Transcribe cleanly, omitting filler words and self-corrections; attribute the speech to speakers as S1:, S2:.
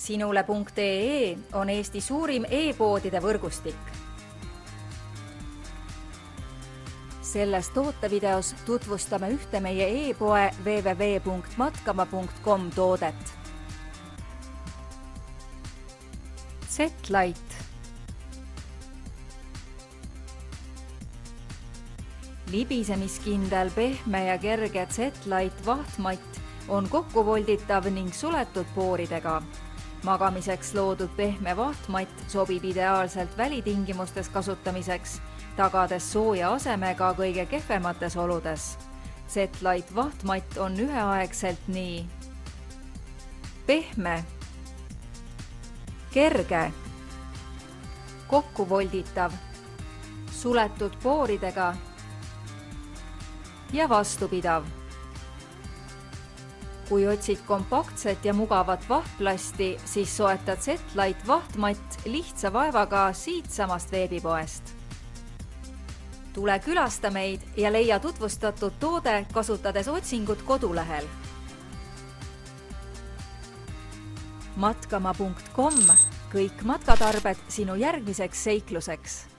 S1: Sinule.ee on Eesti suurim e-poodide võrgustik. Selles tootevideos tutvustame ühte meie e-poe www.matkama.com toodet. Z-Lite. Libisemiskindel, pehme ja kerge Z-Lite vahtmatt on kokkuvolditav ning suletud pooridega. Magamiseks loodud pehme vahtmatt sobib ideaalselt välitingimustes kasutamiseks, tagades sooja asemega kõige kehvemates oludes. Z-Lite vahtmatt on üheaegselt nii pehme, kerge, kokkuvolditav, suletud pooridega ja vastupidav. Kui otsid kompaktset ja mugavat vahtplasti, siis soetad Z-Lite vahtmatt lihtsa vaevaga siitsamast veebipoest. Tule külasta meid ja leia tutvustatud toode kasutades otsingut kodulehel. Matkama.com, kõik matkatarbed sinu järgmiseks seikluseks.